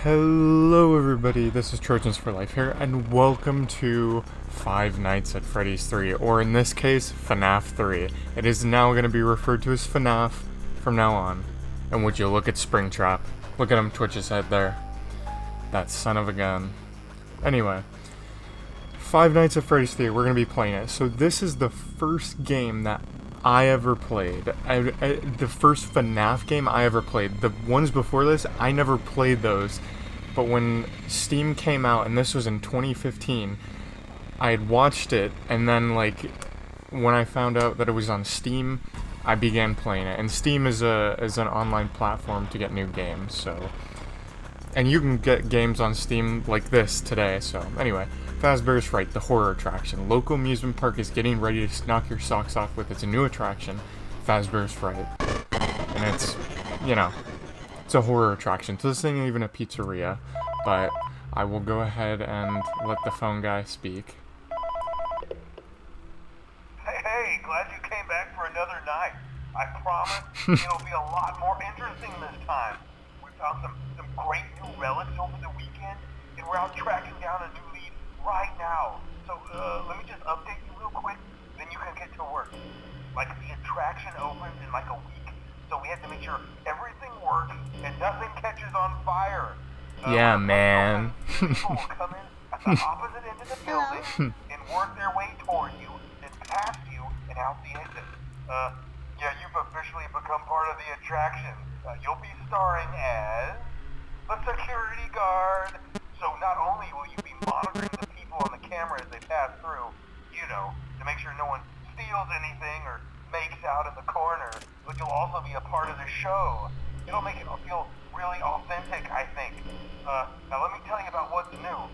Hello everybody, this is Trojans for Life here, and welcome to Five Nights at Freddy's 3, or in this case, FNAF 3. It is now going to be referred to as FNAF from now on. And would you look at Springtrap? Look at him twitch his head there. That son of a gun. Anyway, Five Nights at Freddy's 3, we're going to be playing it. So this is the first game that I ever played. The first FNAF game I ever played. The ones before this, I never played those. But when Steam came out, and this was in 2015, I had watched it, and then when I found out that it was on Steam, I began playing it. And Steam is an online platform to get new games, so... And you can get games on Steam like this today, so... Anyway, Fazbear's Fright, the horror attraction. Local amusement park is getting ready to knock your socks off with its new attraction, Fazbear's Fright. And it's, it's a horror attraction. So this ain't even a pizzeria, but I will go ahead and let the phone guy speak. Hey, glad you came back for another night. I promise it'll be a lot more interesting this time. We found some great new relics over the weekend, and we're out tracking down a new lead right now. So, let me just update you real quick, then you can get to work. The attraction opens in a week, so we have to make sure everything works and nothing catches on fire. Yeah, man. People will come in at the opposite end of the building and work their way toward you, then past you, and out the exit. Yeah, you've officially become part of the attraction. You'll be starring as the security guard. So not only will you be monitoring the people on the camera as they pass through, to make sure no one steals anything or makes out in the corner, but you'll also be a part of the show. It'll make it feel really authentic, I think. Now let me tell you about what's new.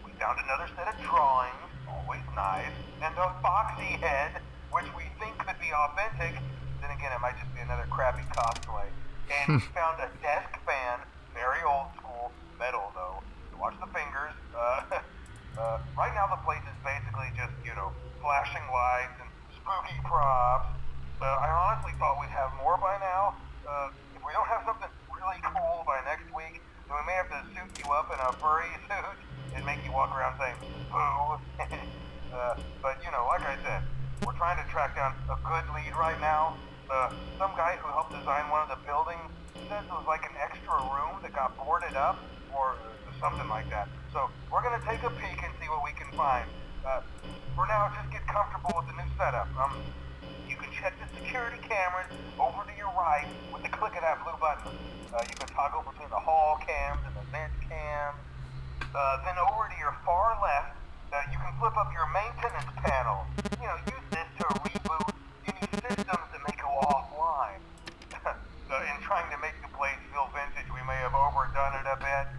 We found another set of drawings, always nice, and a foxy head, which we think could be authentic. Then again, it might just be another crappy cosplay. And we found a desk fan, very old school, metal though. Watch the fingers. Right now the place is basically just, flashing lights and spooky props. I honestly thought we'd have more by now. If we don't have something really cool by next week, then we may have to suit you up in a furry suit and make you walk around saying, boo. But, like I said, we're trying to track down a good lead right now. Some guy who helped design one of the buildings says it was like an extra room that got boarded up, or something like that. So we're going to take a peek and see what we can find. For now, just get comfortable with the new setup. You can check the security cameras over to your right with the click of that blue button. You can toggle between the hall cams and the vent cams. Then over to your far left, you can flip up your maintenance panel. Use this to reboot any systems that may go offline. In trying to make the place feel vintage, we may have overdone it a bit.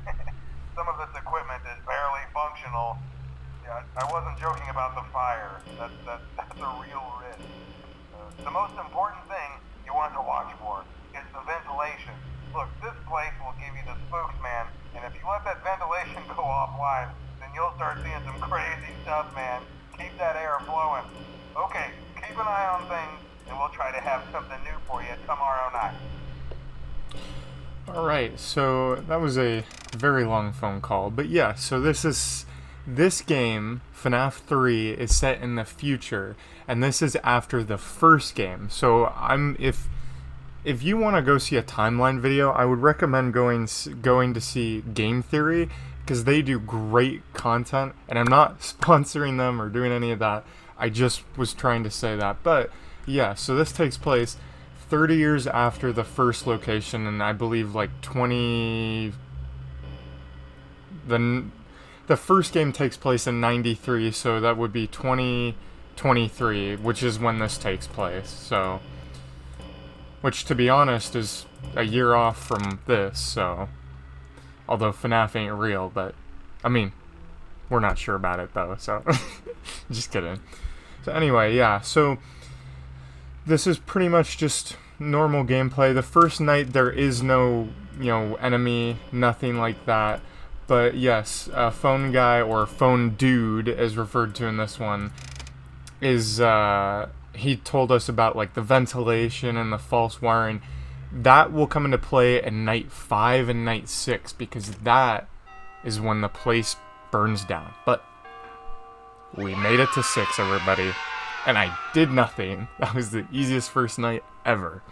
Some of this equipment is barely functional. Yeah, I wasn't joking about the fire. That's a real risk. The most important thing you want to watch for is the ventilation. Look, this place will give you the spooks, man, and if you let that ventilation go offline, then you'll start seeing some crazy stuff, man. Keep that air flowing. Okay, keep an eye on things, and we'll try to have something new for you tomorrow night. Alright, so that was a very long phone call, but yeah, so this game, FNAF 3, is set in the future, and this is after the first game. So if you want to go see a timeline video, I would recommend going to see Game Theory, because they do great content, and I'm not sponsoring them or doing any of that. I just was trying to say that. But yeah, so this takes place 30 years after the first location, and I believe the first game takes place in 93, so that would be 2023, which is when this takes place. So, which, to be honest, is a year off from this, so, although FNAF ain't real, but, we're not sure about it, though, so, just kidding. So anyway, yeah, so this is pretty much just normal gameplay. The first night there is no, enemy, nothing like that. But yes, phone guy, or phone dude as referred to in this one, is he told us about the ventilation and the false wiring. that will come into play in night 5 and night 6, because that is when the place burns down. But we made it to 6, everybody, and I did nothing. That was the easiest first night ever.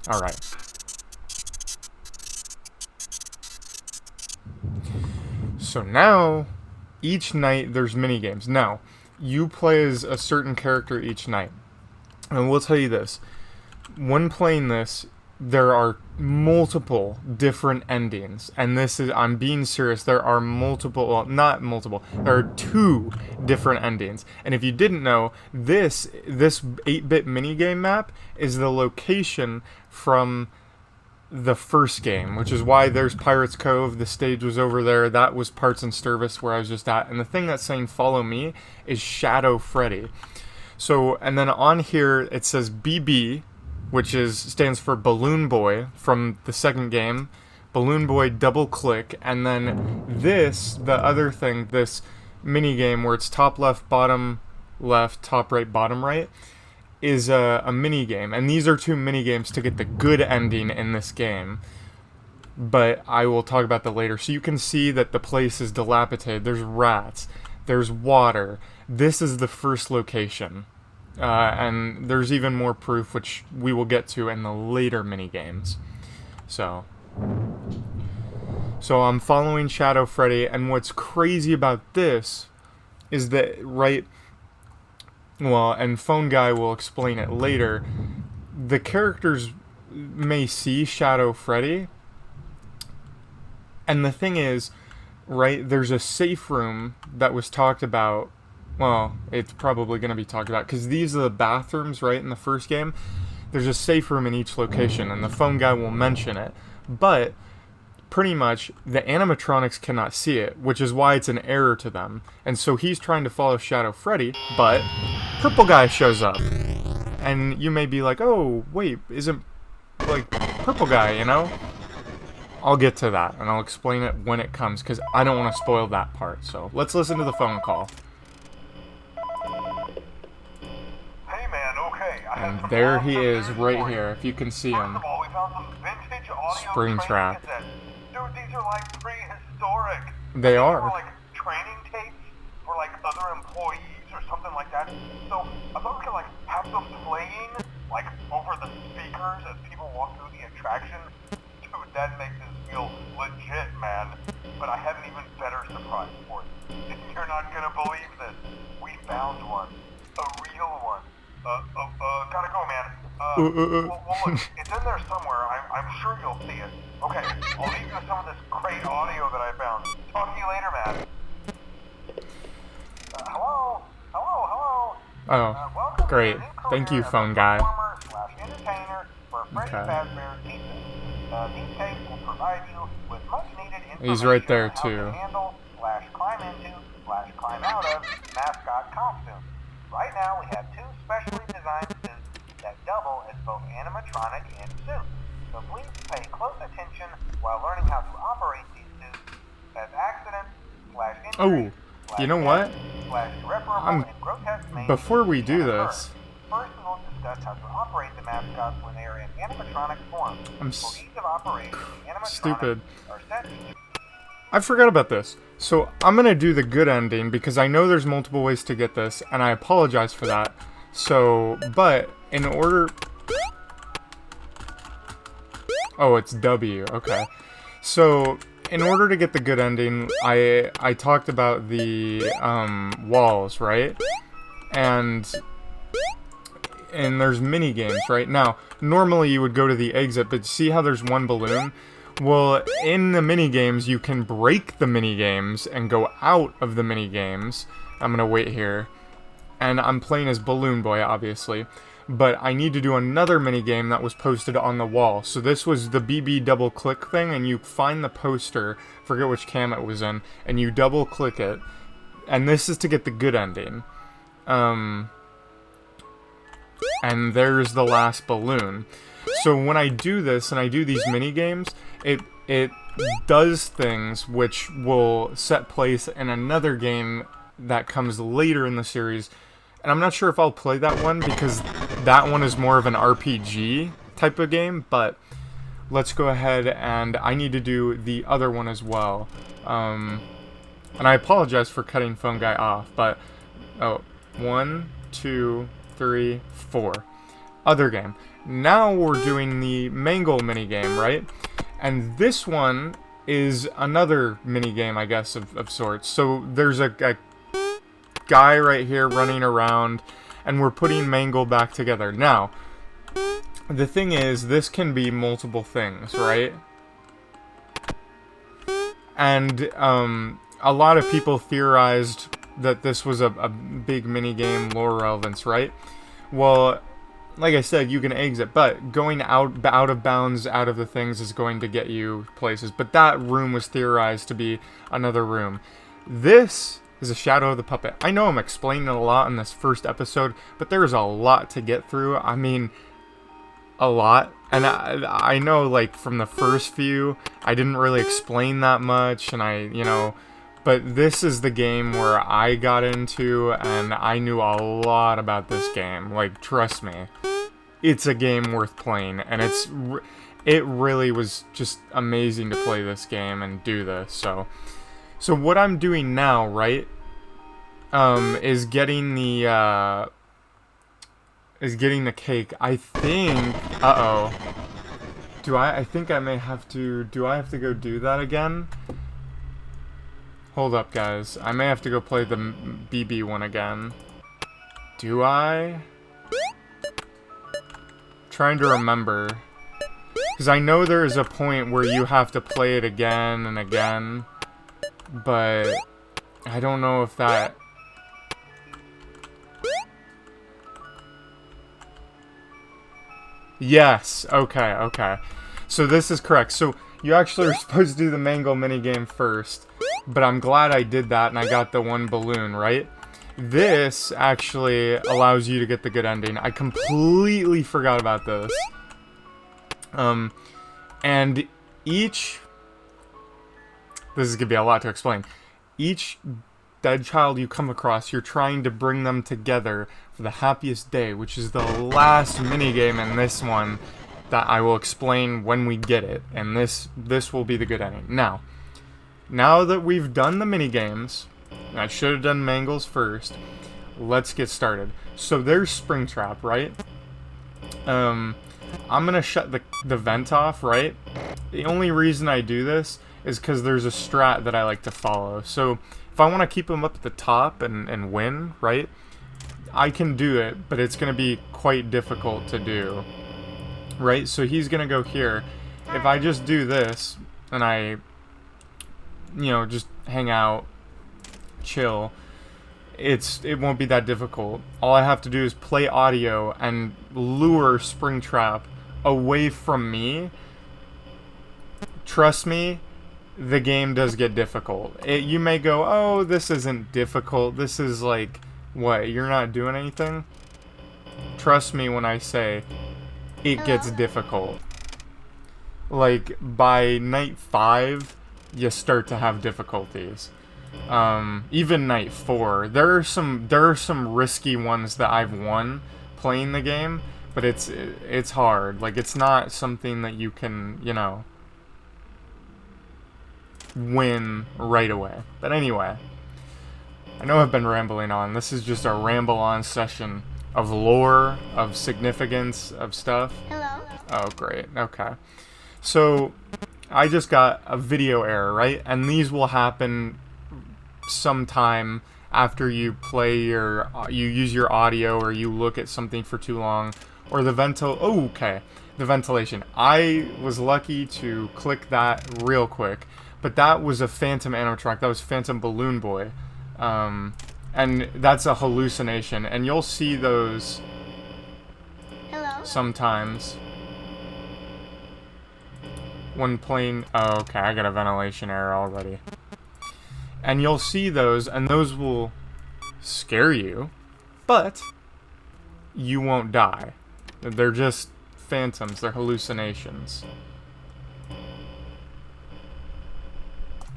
Alright. So now, each night there's minigames. Now, you play as a certain character each night. And we'll tell you this. When playing this, there are multiple different endings. And this is, I'm being serious, there are multiple, well, not multiple, there are 2 different endings. And if you didn't know, this 8-bit minigame map is the location from the first game, which is why there's Pirates Cove, the stage was over there, that was Parts and Service where I was just at, and the thing that's saying follow me is Shadow Freddy. So, and then on here it says BB, which stands for Balloon Boy from the second game, Balloon Boy double click, and then this, the other thing, this mini game where it's top left, top right, bottom right, is a mini game, and these are 2 mini games to get the good ending in this game. But I will talk about that later. So you can see that the place is dilapidated. There's rats. There's water. This is the first location, and there's even more proof, which we will get to in the later mini games. So I'm following Shadow Freddy, and what's crazy about this is that well, and Phone Guy will explain it later, the characters may see Shadow Freddy, and the thing is, there's a safe room that was talked about, well, it's probably going to be talked about, because these are the bathrooms, in the first game. There's a safe room in each location, and the Phone Guy will mention it, but pretty much, the animatronics cannot see it, which is why it's an error to them. And so he's trying to follow Shadow Freddy, but Purple Guy shows up. And you may be like, oh, wait, isn't, Purple Guy, I'll get to that, and I'll explain it when it comes, because I don't want to spoil that part. So, let's listen to the phone call. Hey man, okay. And there he is, right here, if you can see him. First of all, we found some vintage audio Springtrap. Dude, these are like prehistoric. They are. These were like training tapes for like other employees or something like that. So I thought we could like have them playing like over the speakers as people walk through the attraction. Dude, that makes us feel legit, man. But I have an even better surprise for you. You're not gonna believe this. We found one. A real one. Gotta go, man. Well, look, it's in there somewhere. I'm sure you'll see it. Okay, I'll leave you with some of this great audio that I found. Talk to you later, man. Hello? Oh, great. Thank you, Phone Guy. Entertainer for Freddy Fazbear's Pizza. These tapes will provide you with much needed information. He's right there, on how too. to handle, climb into, climb out of mascot costumes. Right now, we have 2 specially designed suits that double as both animatronic and suit. So please pay close attention while learning how to operate these suits, as accidents, injuries, you know what? irreparable and grotesque Before we do this, first we'll discuss how to operate the mascots when they are in animatronic form. For ease of operation, the animatronics stupid. are set to... I forgot about this. So I'm gonna do the good ending because I know there's multiple ways to get this, and I apologize for that. So, but in order... Oh, it's W. Okay. So, in order to get the good ending, I talked about the walls, right? And there's mini games, right? Now, normally you would go to the exit, but see how there's one balloon? Well, in the mini games, you can break the mini games and go out of the mini games. I'm gonna wait here, and I'm playing as Balloon Boy, obviously. But I need to do another mini game that was posted on the wall. So this was the BB double click thing, and you find the poster, forget which cam it was in, and you double click it, and this is to get the good ending. And there's the last balloon. So when I do this and I do these mini games, it does things which will set place in another game that comes later in the series. And I'm not sure if I'll play that one because that one is more of an RPG type of game, but let's go ahead and I need to do the other one as well. And I apologize for cutting Phone Guy off, but, oh, 1, 2, 3, 4. Other game. Now we're doing the Mangle minigame, right? And this one is another minigame, I guess, of sorts. So there's a guy right here running around, and we're putting Mangle back together. Now, the thing is, this can be multiple things, right? And a lot of people theorized that this was a big minigame lore relevance, right? Well, like I said, you can exit, but going out of bounds out of the things is going to get you places. But that room was theorized to be another room. This is a Shadow of the Puppet. I know I'm explaining a lot in this first episode, but there's a lot to get through. I mean, a lot. And I know, like, from the first few, I didn't really explain that much, and but this is the game where I got into, and I knew a lot about this game. Like, trust me, it's a game worth playing, and it really was just amazing to play this game and do this. So what I'm doing now, right, is getting the cake. I think. I think I may have to. Do I have to go do that again? Hold up, guys. I may have to go play the BB one again. Do I? Trying to remember. Because I know there is a point where you have to play it again and again. But I don't know if that... Yes. Okay. So this is correct. So you actually are supposed to do the Mango minigame first. But I'm glad I did that and I got the one balloon, right? This actually allows you to get the good ending. I completely forgot about this. And each... This is going to be a lot to explain. Each dead child you come across, you're trying to bring them together for the happiest day, which is the last minigame in this one that I will explain when we get it. And this will be the good ending. Now that we've done the minigames, I should have done Mangles first, let's get started. So there's Springtrap, right? I'm gonna shut the vent off, right? The only reason I do this is because there's a strat that I like to follow. So if I want to keep him up at the top and win, right? I can do it, but it's gonna be quite difficult to do, right? So he's gonna go here. If I just do this, and I... just hang out, chill, it won't be that difficult. All I have to do is play audio and lure Springtrap away from me. Trust me, the game does get difficult. You may go, oh, this isn't difficult. This is like, what, you're not doing anything? Trust me when I say it gets difficult. Like, by night 5... you start to have difficulties. Even night 4, there are some risky ones that I've won playing the game, but it's hard. Like, it's not something that you can, win right away. But anyway, I know I've been rambling on. This is just a ramble on session of lore, of significance, of stuff. Hello? Oh, great. Okay. So I just got a video error, right? And these will happen sometime after you play you use your audio, or you look at something for too long, or the the ventilation. I was lucky to click that real quick, but that was a Phantom animatronic. That was Phantom Balloon Boy. And that's a hallucination, and you'll see those sometimes. When playing... Oh, okay, I got a ventilation error already. And you'll see those, and those will scare you, but you won't die. They're just phantoms, they're hallucinations.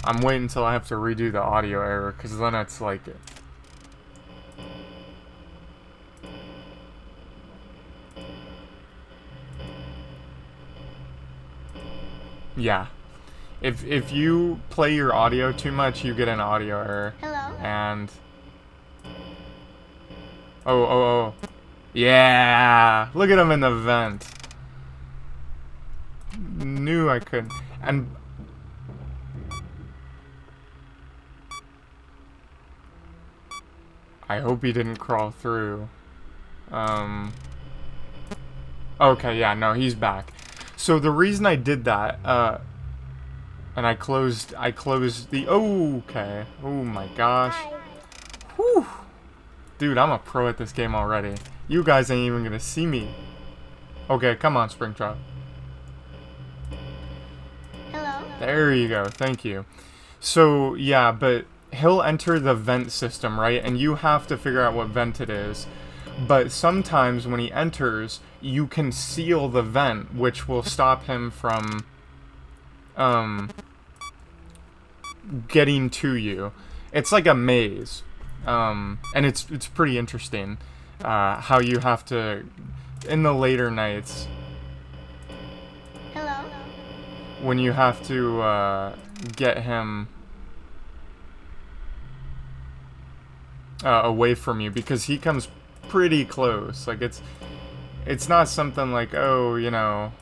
I'm waiting until I have to redo the audio error, because then it's like... Yeah. If you play your audio too much, you get an audio error. Hello? And oh. Yeah. Look at him in the vent. Knew I couldn't. And I hope he didn't crawl through. Okay, yeah, no, he's back. So the reason I did that, and I closed the, okay. Oh my gosh. Hi. Whew. Dude, I'm a pro at this game already. You guys ain't even gonna see me. Okay, come on, Springtrap. Hello? There you go, thank you. So, yeah, but he'll enter the vent system, right? And you have to figure out what vent it is. But sometimes when he enters, you can seal the vent, which will stop him from getting to you. It's like a maze. And it's pretty interesting how you have to, in the later nights, Hello? when you have to get him away from you, because he comes pretty close. Like, it's not something like, oh, you know.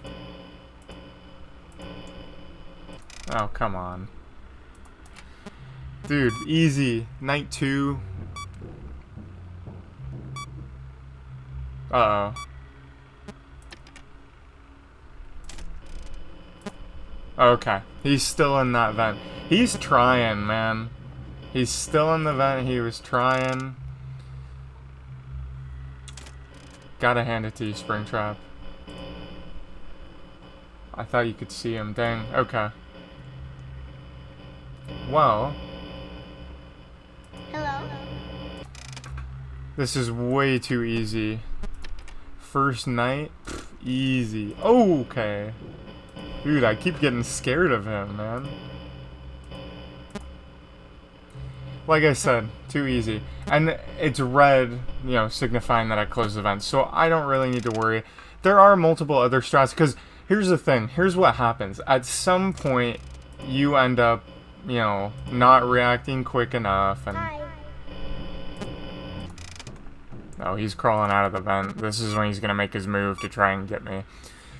Oh, come on. Dude, easy. Night 2. Uh-oh. Okay. He's still in that vent. He's trying, man. He's still in the vent. He was trying. Gotta hand it to you, Springtrap. I thought you could see him. Dang. Okay. Well. Hello? This is way too easy. First night? Pff, easy. Oh, okay. Dude, I keep getting scared of him, man. Like I said, too easy. And it's red, you know, signifying that I closed the vent. So I don't really need to worry. There are multiple other strats, because here's the thing. Here's what happens. At some point, you end up, you know, not reacting quick enough. And Hi. oh, he's crawling out of the vent. This is when he's going to make his move to try and get me.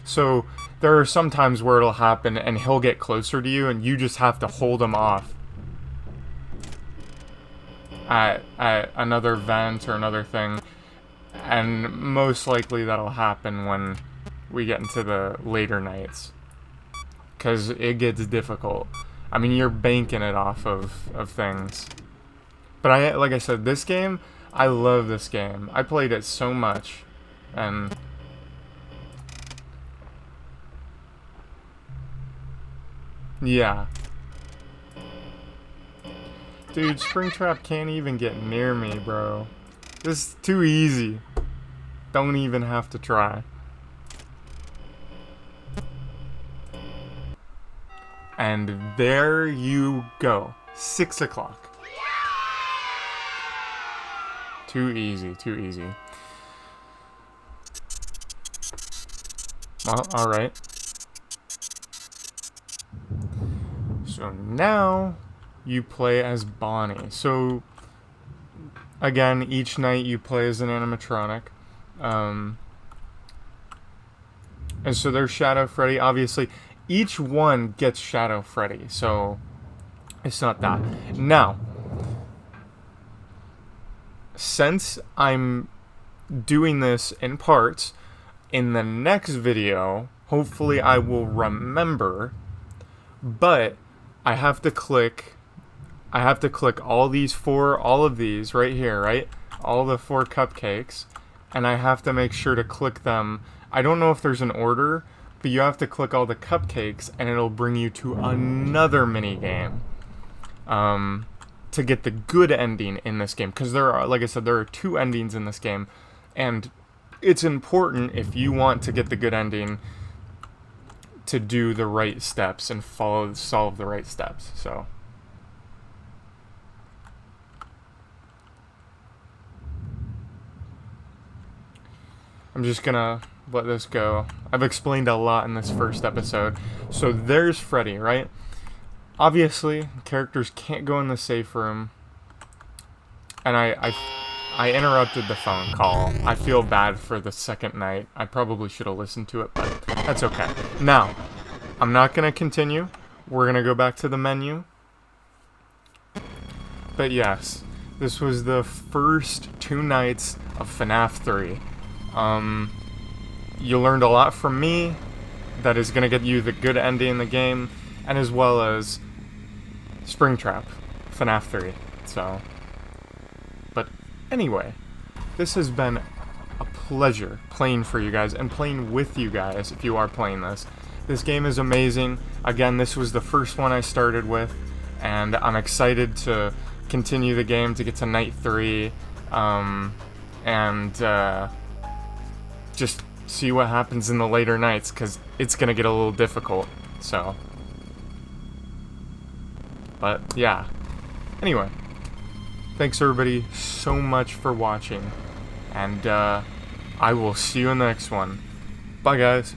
So there are some times where it'll happen and he'll get closer to you and you just have to hold him off at another vent or another thing. And most likely that'll happen when we get into the later nights, because it gets difficult. I mean, you're banking it off of things. But like I said, this game, I love this game. I played it so much, and yeah. Dude, Springtrap can't even get near me, bro. This is too easy. Don't even have to try. And there you go. 6 o'clock. Too easy, too easy. Well, alright. So now you play as Bonnie. So again, each night you play as an animatronic. And so there's Shadow Freddy. Obviously, each one gets Shadow Freddy. So it's not that. Now, since I'm doing this in parts, in the next video, hopefully I will remember, but I have to click all of these right here, right? All the 4 cupcakes, and I have to make sure to click them. I don't know if there's an order, but you have to click all the cupcakes and it'll bring you to another mini game. To get the good ending in this game, because there are, like I said, there are 2 endings in this game, and it's important, if you want to get the good ending, to do the right steps and solve the right steps. So I'm just gonna let this go. I've explained a lot in this first episode. So there's Freddy, right? Obviously, characters can't go in the safe room. And I interrupted the phone call. I feel bad for the second night. I probably should have listened to it, but that's okay. Now, I'm not going to continue. We're going to go back to the menu. But yes, this was the first 2 nights of FNAF 3. You learned a lot from me that is going to get you the good ending in the game, and as well as Springtrap, FNAF 3. So, but anyway, this has been a pleasure playing for you guys and playing with you guys if you are playing this. This game is amazing. Again, this was the first one I started with, and I'm excited to continue the game to get to night 3, and just see what happens in the later nights, because it's going to get a little difficult, so. But, yeah. Anyway, thanks everybody so much for watching, and I will see you in the next one. Bye, guys.